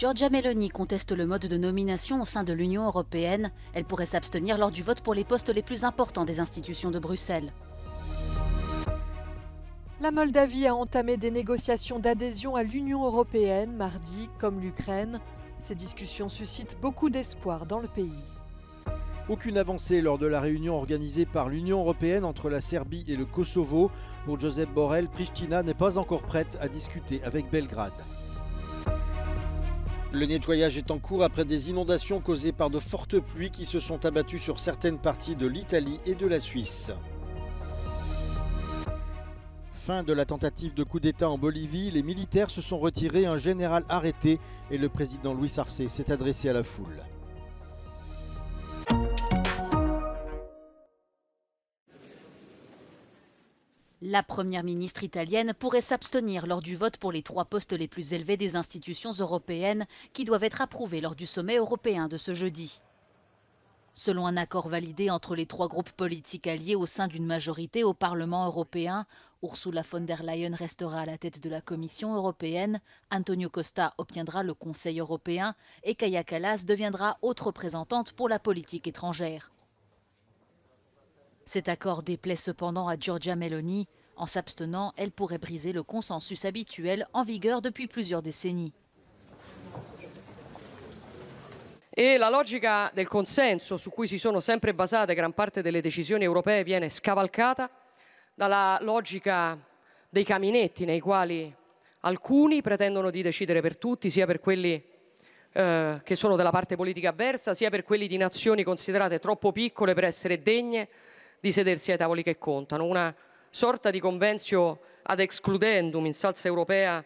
Giorgia Meloni conteste le mode de nomination au sein de l'Union européenne. Elle pourrait s'abstenir lors du vote pour les postes les plus importants des institutions de Bruxelles. La Moldavie a entamé des négociations d'adhésion à l'Union européenne mardi, comme l'Ukraine. Ces discussions suscitent beaucoup d'espoir dans le pays. Aucune avancée lors de la réunion organisée par l'Union européenne entre la Serbie et le Kosovo. Pour Josep Borrell, Pristina n'est pas encore prête à discuter avec Belgrade. Le nettoyage est en cours après des inondations causées par de fortes pluies qui se sont abattues sur certaines parties de l'Italie et de la Suisse. Fin de la tentative de coup d'État en Bolivie, les militaires se sont retirés, un général arrêté et le président Luis Arce s'est adressé à la foule. La première ministre italienne pourrait s'abstenir lors du vote pour les 3 postes les plus élevés des institutions européennes qui doivent être approuvés lors du sommet européen de ce jeudi. Selon un accord validé entre les 3 groupes politiques alliés au sein d'une majorité au Parlement européen, Ursula von der Leyen restera à la tête de la Commission européenne, Antonio Costa obtiendra le Conseil européen et Kaja Kallas deviendra haute représentante pour la politique étrangère. Cet accord déplaît cependant à Giorgia Meloni. En s'abstenant, elle pourrait briser le consensus habituel en vigueur depuis plusieurs décennies. E la logica del consenso su cui si sono sempre basate gran parte delle decisioni europee viene scavalcata dalla logica dei caminetti nei quali alcuni pretendono di decidere per tutti, sia per quelli che sono della parte politica avversa, sia per quelli di nazioni considerate troppo piccole per essere degne di sedersi ai tavoli che contano. Una sorta di conventio ad excludendum in salsa europea.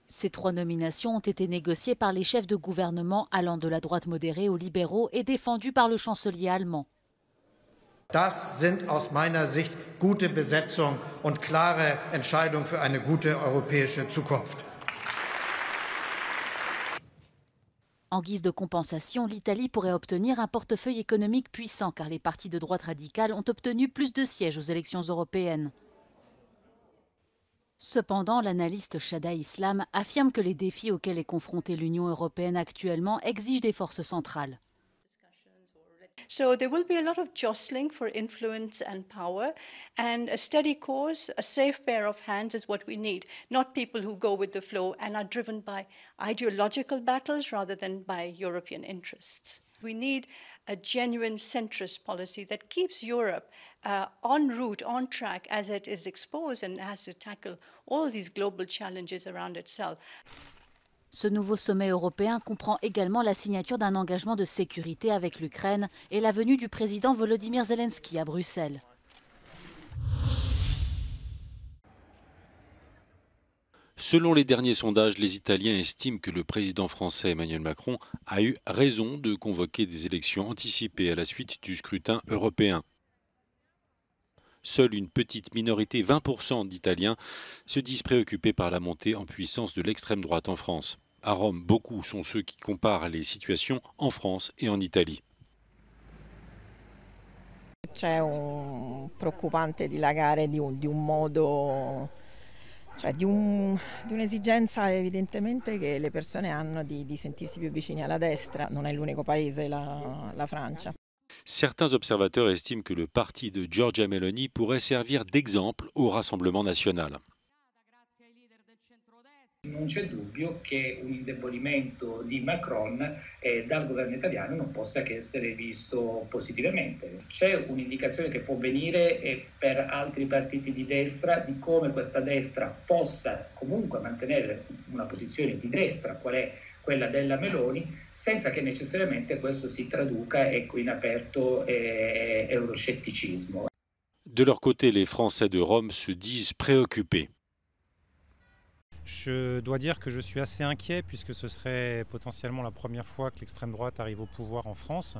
Ces 3 nominations ont été négociées par les chefs de gouvernement allant de la droite modérée aux libéraux et défendues par le chancelier allemand. Das sind aus meiner Sicht gute Besetzung und klare Entscheidungen für eine gute europäische Zukunft. En guise de compensation, l'Italie pourrait obtenir un portefeuille économique puissant car les partis de droite radicale ont obtenu plus de sièges aux élections européennes. Cependant, l'analyste Shada Islam affirme que les défis auxquels est confrontée l'Union européenne actuellement exigent des forces centrales. So there will be a lot of jostling for influence and power, and a steady course, a safe pair of hands is what we need, not people who go with the flow and are driven by ideological battles rather than by European interests. We need a genuine centrist policy that keeps Europe en route, on track as it is exposed and has to tackle all these global challenges around itself. Ce nouveau sommet européen comprend également la signature d'un engagement de sécurité avec l'Ukraine et la venue du président Volodymyr Zelensky à Bruxelles. Selon les derniers sondages, les Italiens estiment que le président français Emmanuel Macron a eu raison de convoquer des élections anticipées à la suite du scrutin européen. Seule une petite minorité, 20% d'Italiens, se disent préoccupés par la montée en puissance de l'extrême droite en France. À Rome, beaucoup sont ceux qui comparent les situations en France et en Italie. C'è un preoccupante dilagare di un modo, cioè di un'esigenza evidentemente che le persone hanno di sentirsi più vicini alla destra. Non è l'unico paese, la Francia. Certains observateurs estiment que le parti de Giorgia Meloni pourrait servir d'exemple au Rassemblement national. Non c'è dubbio che un indebolimento di Macron dal governo italiano non possa che essere visto positivamente. C'è un'indicazione che può venire per altri partiti di destra di come questa destra possa comunque mantenere una posizione di destra, qual è quella della Meloni, senza che necessariamente questo si traduca in aperto euroscetticismo. De leur côté, les Français de Rome se disent préoccupés. Je dois dire que je suis assez inquiet puisque ce serait potentiellement la première fois que l'extrême droite arrive au pouvoir en France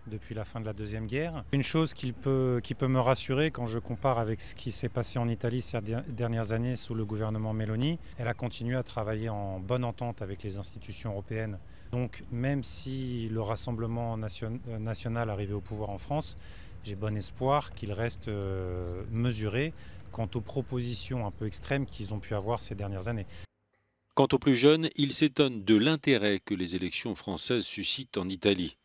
depuis la fin de la Deuxième Guerre. Une chose qui peut me rassurer quand je compare avec ce qui s'est passé en Italie ces dernières années sous le gouvernement Meloni, elle a continué à travailler en bonne entente avec les institutions européennes. Donc même si le Rassemblement national arrivait au pouvoir en France, j'ai bon espoir qu'il reste mesuré quant aux propositions un peu extrêmes qu'ils ont pu avoir ces dernières années. Quant aux plus jeunes, ils s'étonnent de l'intérêt que les élections françaises suscitent en Italie.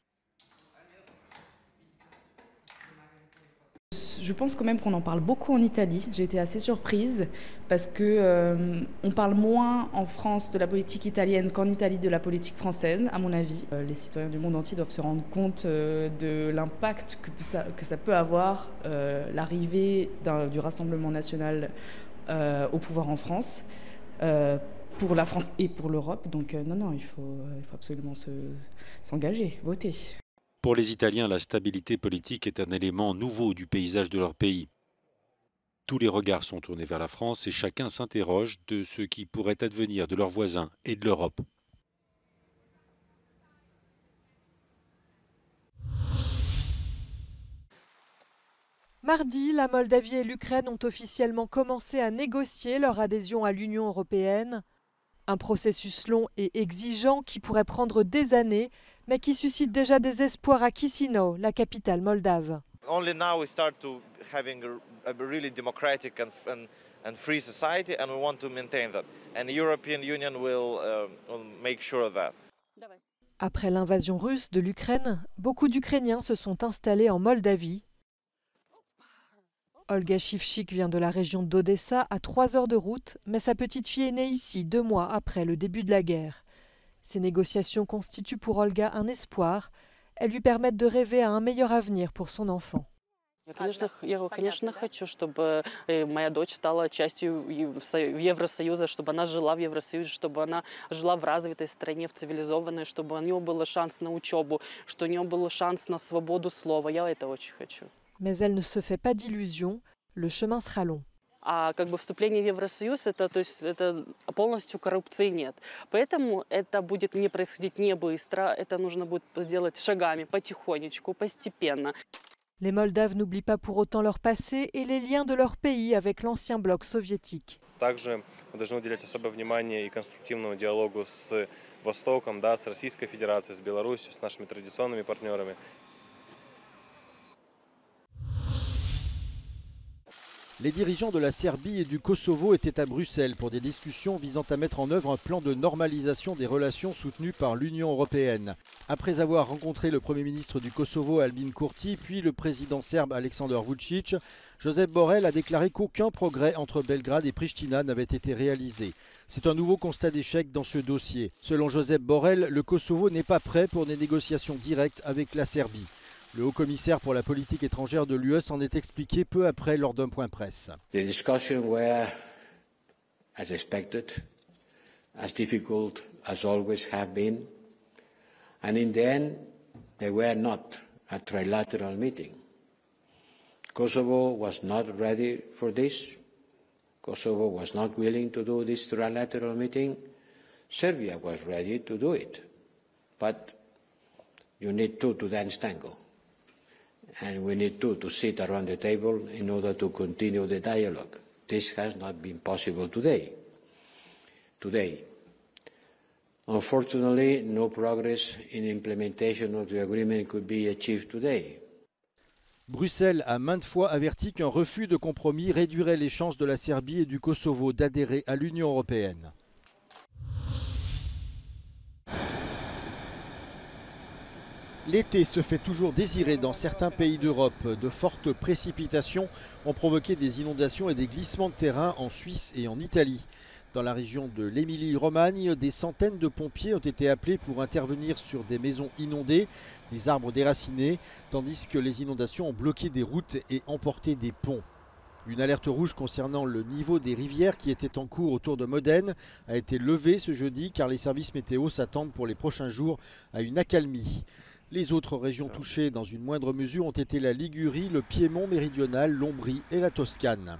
Je pense quand même qu'on en parle beaucoup en Italie. J'ai été assez surprise parce que on parle moins en France de la politique italienne qu'en Italie de la politique française, à mon avis. Les citoyens du monde entier doivent se rendre compte de l'impact que ça peut avoir, l'arrivée du Rassemblement national au pouvoir en France, pour la France et pour l'Europe. Donc non, il faut absolument s'engager, voter. Pour les Italiens, la stabilité politique est un élément nouveau du paysage de leur pays. Tous les regards sont tournés vers la France et chacun s'interroge de ce qui pourrait advenir de leurs voisins et de l'Europe. Mardi, la Moldavie et l'Ukraine ont officiellement commencé à négocier leur adhésion à l'Union européenne. Un processus long et exigeant qui pourrait prendre des années, mais qui suscite déjà des espoirs à Chisinau, la capitale moldave. Only now we start to having a really democratic and free society, and we want to maintain that. And the European Union will make sure of that. Après l'invasion russe de l'Ukraine, beaucoup d'Ukrainiens se sont installés en Moldavie. Olga Shivchik vient de la région d'Odessa, à 3 heures de route, mais sa petite fille est née ici 2 mois après le début de la guerre. Ces négociations constituent pour Olga un espoir. Elles lui permettent de rêver à un meilleur avenir pour son enfant. Я, конечно, хочу, чтобы моя дочь стала частью Евросоюза, чтобы она жила в Евросоюзе, чтобы она жила в развитой стране, в цивилизованной, чтобы у нее был шанс на учебу, что у нее был шанс на свободу слова. Я это очень хочу. Mais elle ne se fait pas d'illusions, le chemin sera long. А как бы вступление в Евросоюз, это полностью коррупции нет. Поэтому это будет не происходить не быстро, это нужно будет сделать шагами, потихонечку, постепенно. Les Moldaves n'oublient pas pour autant leur passé et les liens de leur pays avec l'ancien bloc soviétique. Также мы должны уделять особое внимание и конструктивному диалогу с Востоком, с Российской Федерацией, с Беларусью, с нашими традиционными партнерами. Les dirigeants de la Serbie et du Kosovo étaient à Bruxelles pour des discussions visant à mettre en œuvre un plan de normalisation des relations soutenu par l'Union européenne. Après avoir rencontré le Premier ministre du Kosovo Albin Kurti, puis le président serbe Aleksandar Vučić, Josep Borrell a déclaré qu'aucun progrès entre Belgrade et Pristina n'avait été réalisé. C'est un nouveau constat d'échec dans ce dossier. Selon Josep Borrell, le Kosovo n'est pas prêt pour des négociations directes avec la Serbie. Le haut-commissaire pour la politique étrangère de l'UE s'en est expliqué peu après lors d'un point presse. The discussions were, as expected, as difficult as always have been, and in the end, they were not a trilateral meeting. Kosovo was not ready for this. Kosovo was not willing to do this trilateral meeting. Serbia was ready to do it, but you need two to dance tango. And we need two to sit around the table in order to continue the dialogue. This has not been possible today. Unfortunately, no progress in implementation of the agreement could be achieved today. Bruxelles a maintes fois averti qu'un refus de compromis réduirait les chances de la Serbie et du Kosovo d'adhérer à l'Union européenne. L'été se fait toujours désirer dans certains pays d'Europe. De fortes précipitations ont provoqué des inondations et des glissements de terrain en Suisse et en Italie. Dans la région de l'Émilie-Romagne, des centaines de pompiers ont été appelés pour intervenir sur des maisons inondées, des arbres déracinés, tandis que les inondations ont bloqué des routes et emporté des ponts. Une alerte rouge concernant le niveau des rivières qui était en cours autour de Modène a été levée ce jeudi car les services météo s'attendent pour les prochains jours à une accalmie. Les autres régions touchées dans une moindre mesure ont été la Ligurie, le Piémont méridional, l'Ombrie et la Toscane.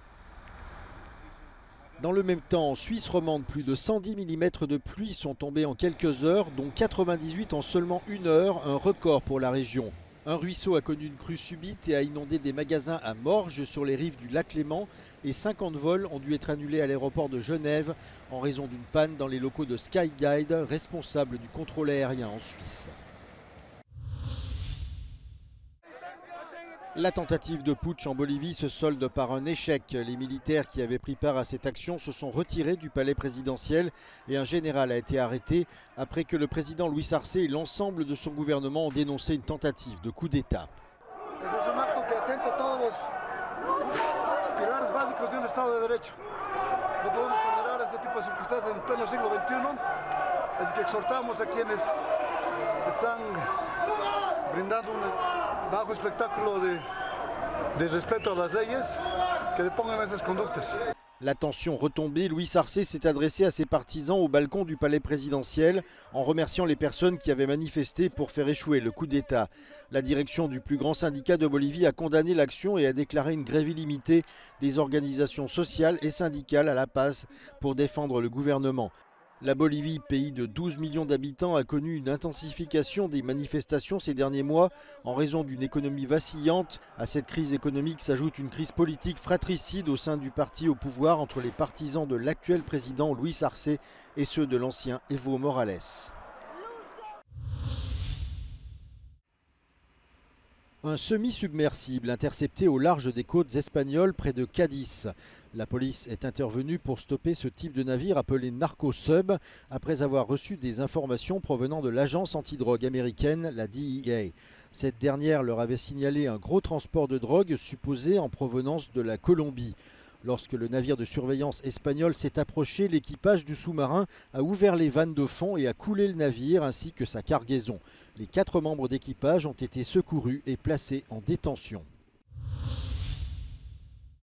Dans le même temps, en Suisse romande, plus de 110 mm de pluie sont tombés en quelques heures, dont 98 en seulement 1 heure, un record pour la région. Un ruisseau a connu une crue subite et a inondé des magasins à Morges sur les rives du lac Léman et 50 vols ont dû être annulés à l'aéroport de Genève en raison d'une panne dans les locaux de Skyguide, responsable du contrôle aérien en Suisse. La tentative de putsch en Bolivie se solde par un échec. Les militaires qui avaient pris part à cette action se sont retirés du palais présidentiel et un général a été arrêté après que le président Luis Arce et l'ensemble de son gouvernement ont dénoncé une tentative de coup d'État. bajo espectáculo de respeto a las leyes, que depongan esas conductas. La tension retombée, Luis Arce s'est adressé à ses partisans au balcon du palais présidentiel en remerciant les personnes qui avaient manifesté pour faire échouer le coup d'État. La direction du plus grand syndicat de Bolivie a condamné l'action et a déclaré une grève illimitée des organisations sociales et syndicales à La Paz pour défendre le gouvernement. La Bolivie, pays de 12 millions d'habitants, a connu une intensification des manifestations ces derniers mois en raison d'une économie vacillante. À cette crise économique s'ajoute une crise politique fratricide au sein du parti au pouvoir entre les partisans de l'actuel président Luis Arce et ceux de l'ancien Evo Morales. Un semi-submersible intercepté au large des côtes espagnoles près de Cadiz. La police est intervenue pour stopper ce type de navire appelé Narco-Sub après avoir reçu des informations provenant de l'agence antidrogue américaine, la DEA. Cette dernière leur avait signalé un gros transport de drogue supposé en provenance de la Colombie. Lorsque le navire de surveillance espagnol s'est approché, l'équipage du sous-marin a ouvert les vannes de fond et a coulé le navire ainsi que sa cargaison. Les 4 membres d'équipage ont été secourus et placés en détention.